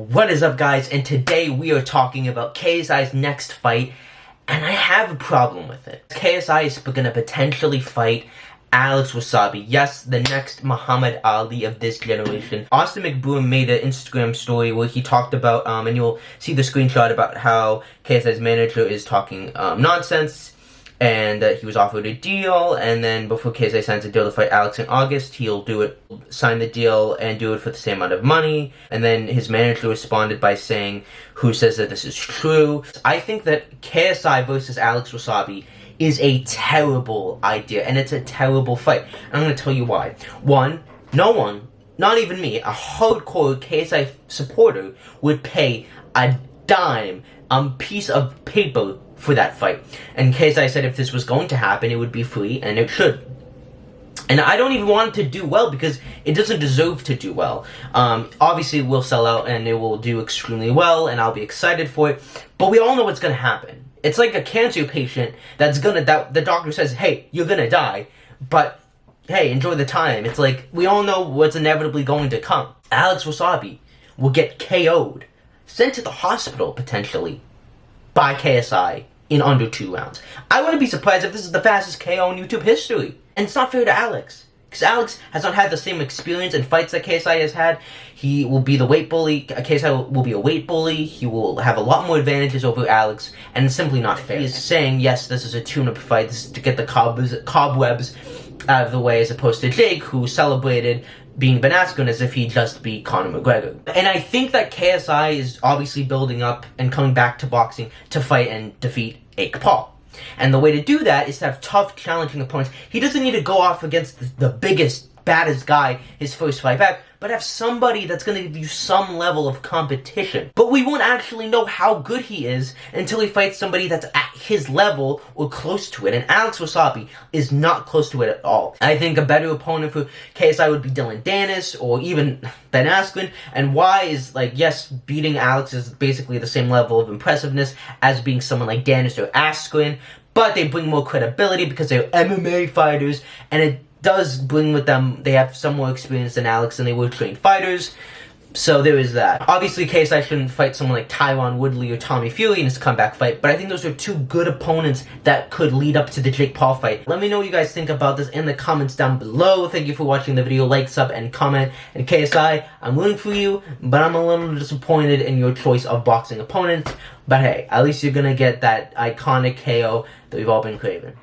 What is up, guys? And today we are talking about KSI's next fight, and I have a problem with it. KSI is going to potentially fight Alex Wassabi. Yes, the next Muhammad Ali of this generation. Austin McBroom made an Instagram story where he talked about, and you'll see the screenshot about how KSI's manager is talking nonsense, and he was offered a deal, and then before KSI signs a deal to fight Alex in August, he'll sign the deal and do it for the same amount of money. And then his manager responded by saying, "Who says that this is true?" I think that KSI versus Alex Wassabi is a terrible idea, and it's a terrible fight. And I'm going to tell you why. One, no one, not even me, a hardcore KSI supporter would pay a dime piece of paper for that fight. And KSI said if this was going to happen, it would be free, and it should. And I don't even want it to do well because it doesn't deserve to do well. Obviously, it will sell out and it will do extremely well, and I'll be excited for it. But we all know what's going to happen. It's like a cancer patient that the doctor says, "Hey, you're gonna die, but hey, enjoy the time." It's like we all know what's inevitably going to come. Alex Wassabi will get KO'd, sent to the hospital potentially by KSI in under 2 rounds. I wouldn't be surprised if this is the fastest KO in YouTube history. And it's not fair to Alex, because Alex has not had the same experience in fights that KSI has had. He will be the weight bully. KSI will be a weight bully. He will have a lot more advantages over Alex, and it's simply not fair. He's saying, yes, this is a tune-up fight. This is to get the cobwebs out of the way, as opposed to Jake, who celebrated being Ben Askren as if he'd just be Conor McGregor. And I think that KSI is obviously building up and coming back to boxing to fight and defeat Jake Paul. And the way to do that is to have tough, challenging opponents. He doesn't need to go off against the biggest, baddest guy his first fight back, but have somebody that's going to give you some level of competition. But we won't actually know how good he is until he fights somebody that's at his level or close to it. And Alex Wassabi is not close to it at all. I think a better opponent for KSI would be Dylan Dennis or even Ben Askren. And why is, like, yes, beating Alex is basically the same level of impressiveness as being someone like Dennis or Askren, but they bring more credibility because they're MMA fighters, and it does bring with them, they have some more experience than Alex, and they were trained fighters, so there is that. Obviously, KSI shouldn't fight someone like Tyron Woodley or Tommy Fury in his comeback fight, but I think those are two good opponents that could lead up to the Jake Paul fight. Let me know what you guys think about this in the comments down below. Thank you for watching the video. Like, sub, and comment. And KSI, I'm rooting for you, but I'm a little disappointed in your choice of boxing opponent. But hey, at least you're gonna get that iconic KO that we've all been craving.